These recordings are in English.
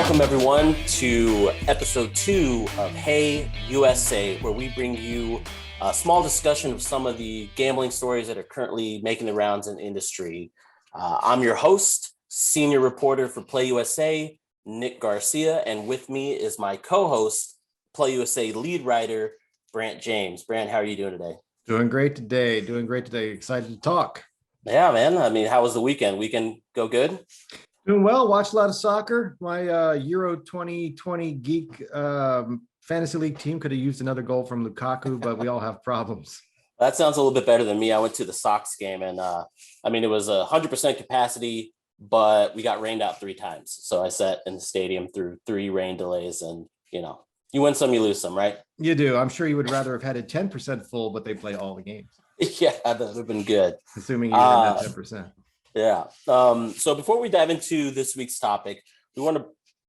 Welcome, everyone, to episode 2 of Hey USA, where we bring you a small discussion of some of the gambling stories that are currently making the rounds in the industry. I'm your host, senior reporter for Play USA, Nick Garcia, and with me is my co-host, Play USA lead writer, Brant James. Brant, how are you doing today? Doing great today. Excited to talk. Yeah, man. I mean, how was the weekend? Weekend go good? Doing well. Watched a lot of soccer. My Euro 2020 geek fantasy league team could have used another goal from Lukaku, but we all have problems. That sounds a little bit better than me. I went to the Sox game, and it was 100% capacity, but we got rained out 3 times. So I sat in the stadium through 3 rain delays, and you win some, you lose some, right? You do. I'm sure you would rather have had it 10% full, but they play all the games. Yeah, that would have been good. Assuming you're in that 10%. Yeah. So before we dive into this week's topic, we want to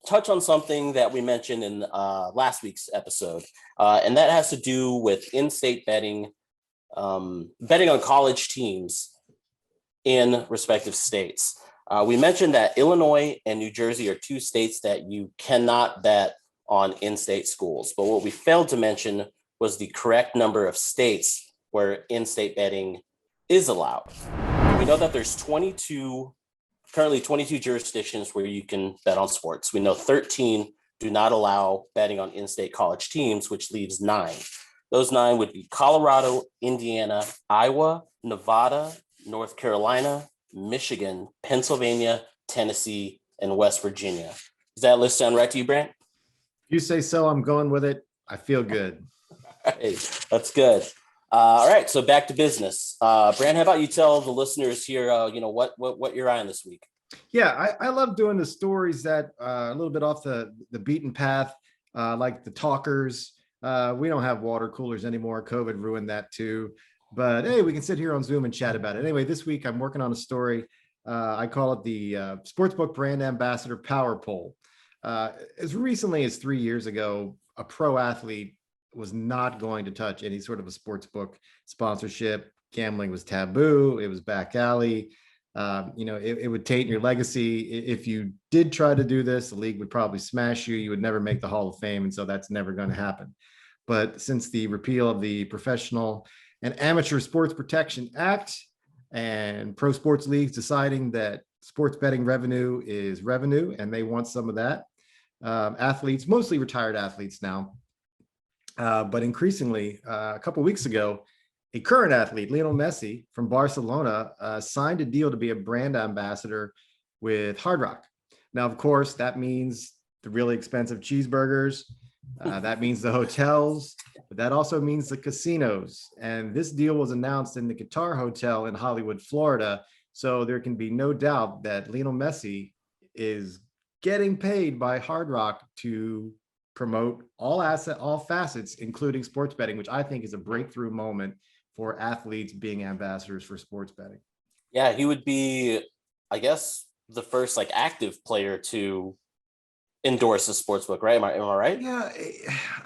touch on something that we mentioned in last week's episode, and that has to do with in-state betting, betting on college teams in respective states. We mentioned that Illinois and New Jersey are 2 states that you cannot bet on in-state schools. But what we failed to mention was the correct number of states where in-state betting is allowed. We know that there's currently 22 jurisdictions where you can bet on sports. We know 13 do not allow betting on in-state college teams, which leaves 9. Those 9 would be Colorado, Indiana, Iowa, Nevada, North Carolina, Michigan, Pennsylvania, Tennessee, and West Virginia. Does that list sound right to you, Brant? You say so, I'm going with it. I feel good. Hey, that's good. All right, so back to business. Brant, how about you tell the listeners here, what you're eyeing this week? Yeah, I love doing the stories that are a little bit off the beaten path, like the talkers. We don't have water coolers anymore. COVID ruined that too. But hey, we can sit here on Zoom and chat about it. Anyway, this week I'm working on a story. I call it the Sportsbook Brand Ambassador Power Poll. As recently as 3 years ago, a pro athlete was not going to touch any sort of a sportsbook sponsorship. Gambling was taboo. It was back alley. It would taint your legacy. If you did try to do this, the league would probably smash you. You would never make the Hall of Fame. And so that's never going to happen. But since the repeal of the Professional and Amateur Sports Protection Act and pro sports leagues deciding that sports betting revenue is revenue and they want some of that, athletes, mostly retired athletes now, but increasingly, a couple of weeks ago, a current athlete, Lionel Messi from Barcelona, signed a deal to be a brand ambassador with Hard Rock. Now, of course, that means the really expensive cheeseburgers. That means the hotels, but that also means the casinos. And this deal was announced in the Qatar Hotel in Hollywood, Florida. So there can be no doubt that Lionel Messi is getting paid by Hard Rock to promote all facets, including sports betting, which I think is a breakthrough moment for athletes being ambassadors for sports betting. Yeah, he would be, I guess, the first active player to endorse a sportsbook, right? Am I right? Yeah,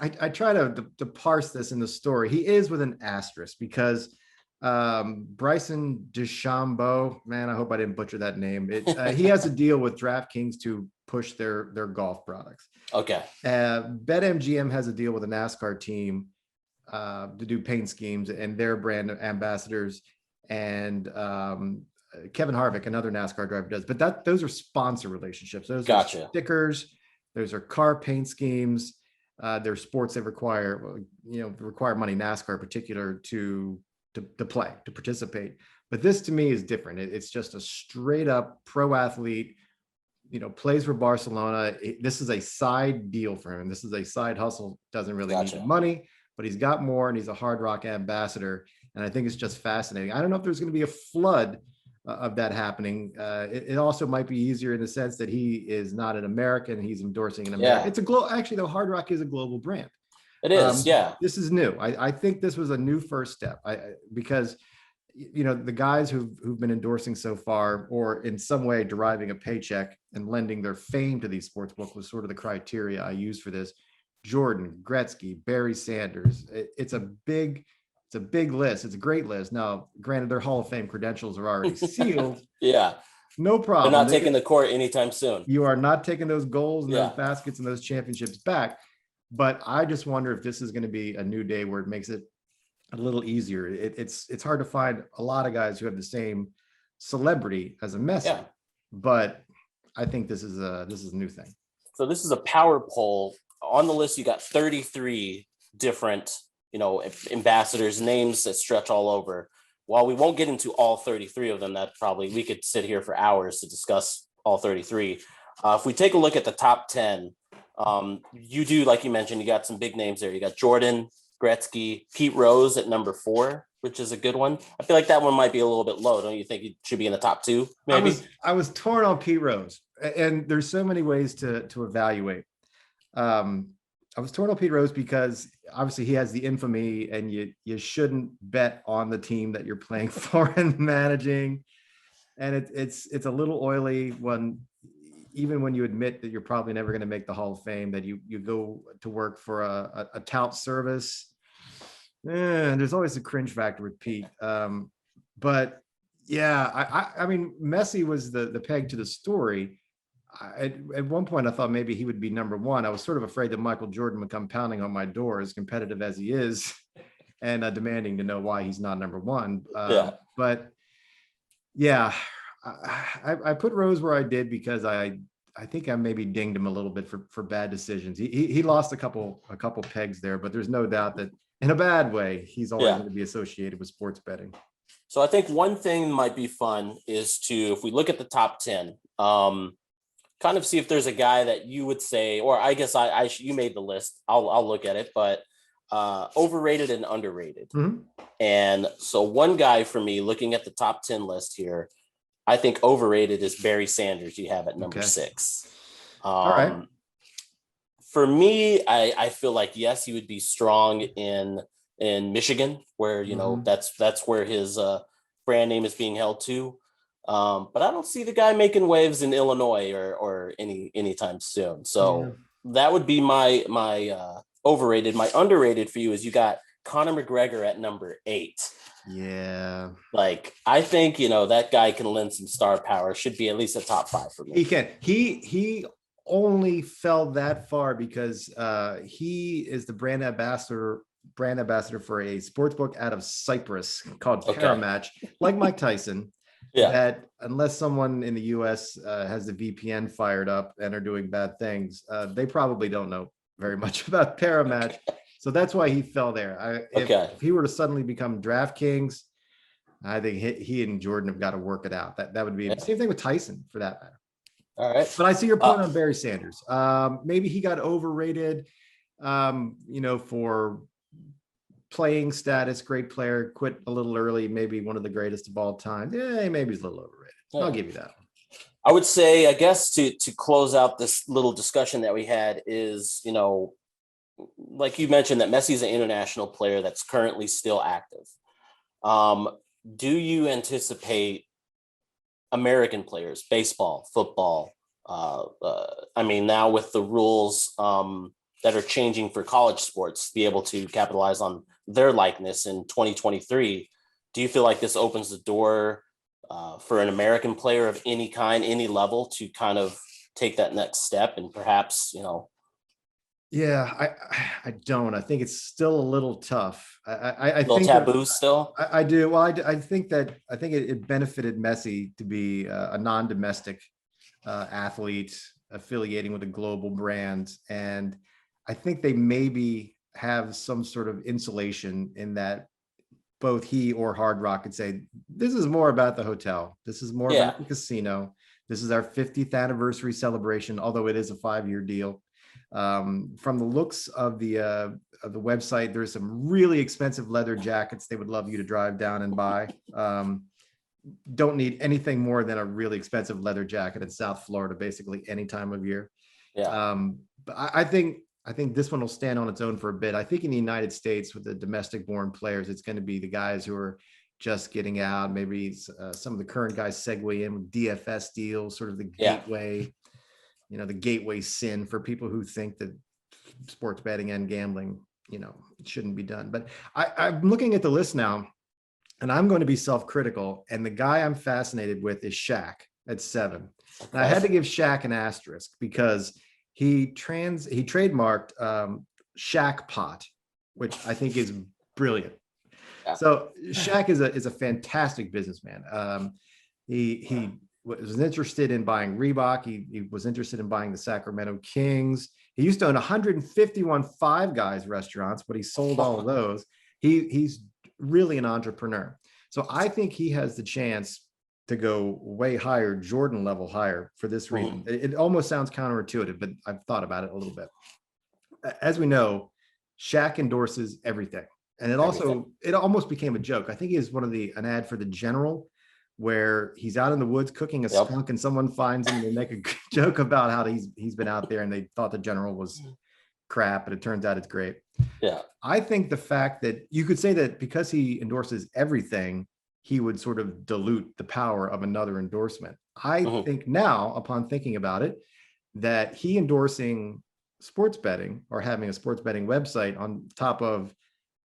I try to parse this in the story. He is with an asterisk because Bryson DeChambeau, man, I hope I didn't butcher that name. He has a deal with DraftKings to push their golf products. Okay. BetMGM has a deal with a NASCAR team to do paint schemes, and their brand ambassadors, and Kevin Harvick, another NASCAR driver, does. But those are sponsor relationships. Those are stickers. Those are car paint schemes. They're sports that require money. NASCAR in particular to play, to participate. But this to me is different. It's just a straight up pro athlete, plays for Barcelona. This is a side deal for him. This is a side hustle. Doesn't really need the money, but he's got more, and he's a Hard Rock ambassador. And I think it's just fascinating. I don't know if there's going to be a flood of that happening. It also might be easier in the sense that he is not an American. He's endorsing an American. Yeah. It's a global. Actually, though, Hard Rock is a global brand. It is, yeah. This is new. I think this was a new first step. Because the guys who've been endorsing so far, or in some way deriving a paycheck and lending their fame to these sportsbooks, was sort of the criteria I used for this. Jordan, Gretzky, Barry Sanders. It's a big list. It's a great list. Now, granted, their Hall of Fame credentials are already sealed. Yeah. No They're problem. not taking the court anytime soon. You are not taking those goals and Yeah. those baskets and those championships back. But I just wonder if this is going to be a new day where it makes it a little easier. It's hard to find a lot of guys who have the same celebrity as a Messi, Yeah. but I think this is a new thing. So this is a power poll. On the list, you got 33 different, ambassadors, names that stretch all over. While we won't get into all 33 of them, that probably we could sit here for hours to discuss all 33. If we take a look at the top 10, you do, like you mentioned, you got some big names there. You got Jordan, Gretzky, Pete Rose at number 4, which is a good one. I feel like that one might be a little bit low. Don't you think it should be in the top 2? Maybe. I was torn on Pete Rose, and there's so many ways to evaluate. I was torn on Pete Rose because obviously he has the infamy, and you shouldn't bet on the team that you're playing for and managing. And it's a little oily even when you admit that you're probably never going to make the Hall of Fame, that you go to work for a tout service. And there's always a cringe factor with Pete. But yeah, I mean, Messi was the peg to the story. At one point, I thought maybe he would be number 1. I was sort of afraid that Michael Jordan would come pounding on my door, as competitive as he is, and demanding to know why he's not number 1. But yeah, I put Rose where I did because I think I maybe dinged him a little bit for bad decisions. He lost a couple pegs there, but there's no doubt that in a bad way, he's always going to be associated with sports betting. So I think one thing might be fun is to, if we look at the top 10, kind of see if there's a guy that you would say, or I guess you made the list. I'll look at it, but overrated and underrated. Mm-hmm. And so one guy for me, looking at the top 10 list here, I think overrated is Barry Sanders. You have at number 6. All right. For me, I feel like, yes, he would be strong in Michigan, where, that's where his brand name is being held to. But I don't see the guy making waves in Illinois or anytime soon. So that would be my overrated. My underrated for you is you got Conor McGregor at number 8. Yeah. Like, I think, that guy can lend some star power. Should be at least a top 5 for me. He can. He only fell that far because he is the brand ambassador for a sportsbook out of Cyprus called Paramatch, like Mike Tyson. Yeah. That unless someone in the US has the VPN fired up and are doing bad things, they probably don't know very much about Paramatch. So that's why he fell there. If he were to suddenly become DraftKings, I think he and Jordan have got to work it out. That would be the same thing with Tyson, for that matter. All right. But I see your point on Barry Sanders. Maybe he got overrated, for playing status, great player, quit a little early, maybe one of the greatest of all time. Yeah, maybe he's a little overrated. I'll give you that. I would say, I guess, to close out this little discussion that we had is, like you mentioned, that Messi's an international player that's currently still active. Do you anticipate American players, baseball, football, now with the rules that are changing for college sports, be able to capitalize on their likeness in 2023, do you feel like this opens the door for an American player of any kind, any level, to kind of take that next step and perhaps, Yeah, I don't. I think it's still a little tough. I little think taboo still. I do. Well, I think it benefited Messi to be a non-domestic athlete affiliating with a global brand, and I think they maybe have some sort of insulation in that both he or Hard Rock could say, this is more about the hotel. This is more about the casino. This is our 50th anniversary celebration, although it is a 5-year deal. From the looks of the website, there's some really expensive leather jackets they would love you to drive down and buy. Don't need anything more than a really expensive leather jacket in South Florida, basically any time of year. But I think this one will stand on its own for a bit. I think in the United States, with the domestic born players, it's going to be the guys who are just getting out. Maybe some of the current guys segue in with DFS deals, sort of the gateway, the gateway sin for people who think that sports betting and gambling, shouldn't be done. But I'm looking at the list now, and I'm going to be self-critical. And the guy I'm fascinated with is Shaq. at 7. And I had to give Shaq an asterisk because he trademarked Shaq Pot, which I think is brilliant. Yeah. So Shaq is a fantastic businessman. He was interested in buying Reebok. He was interested in buying the Sacramento Kings. He used to own 151 Five Guys restaurants, but he sold all of those. He's really an entrepreneur. So I think he has the chance to go way higher, Jordan level higher for this reason. It almost sounds counterintuitive, but I've thought about it a little bit. As we know, Shaq endorses everything. And it almost became a joke. I think he is an ad for the General where he's out in the woods cooking a skunk and someone finds him and they make a joke about how he's been out there and they thought the General was crap, but it turns out it's great. Yeah. I think the fact that you could say that because he endorses everything, he would sort of dilute the power of another endorsement. I think now, upon thinking about it, that he endorsing sports betting or having a sports betting website on top of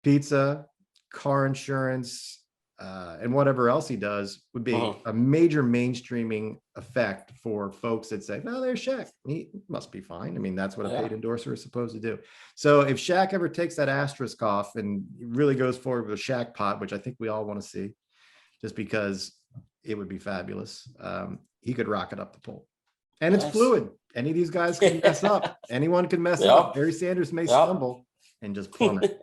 pizza, car insurance, and whatever else he does would be a major mainstreaming effect for folks that say, no, there's Shaq. He must be fine. I mean, that's what a paid endorser is supposed to do. So if Shaq ever takes that asterisk off and really goes forward with a Shaq Pot, which I think we all want to see, just because it would be fabulous, he could rocket up the pole. And it's fluid. Any of these guys can mess up. Anyone can mess up. Barry Sanders may stumble and just plummet.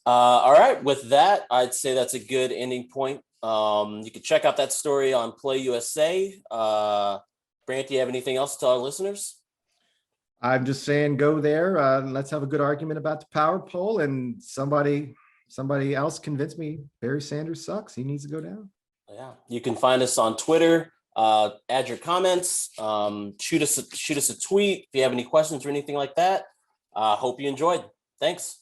All right. With that, I'd say that's a good ending point. You can check out that story on Play USA. Brant, do you have anything else to tell our listeners? I'm just saying, go there. Let's have a good argument about the power poll, and somebody else convince me Barry Sanders sucks. He needs to go down. Yeah. You can find us on Twitter. Add your comments. Shoot us a tweet if you have any questions or anything like that. Hope you enjoyed. Thanks.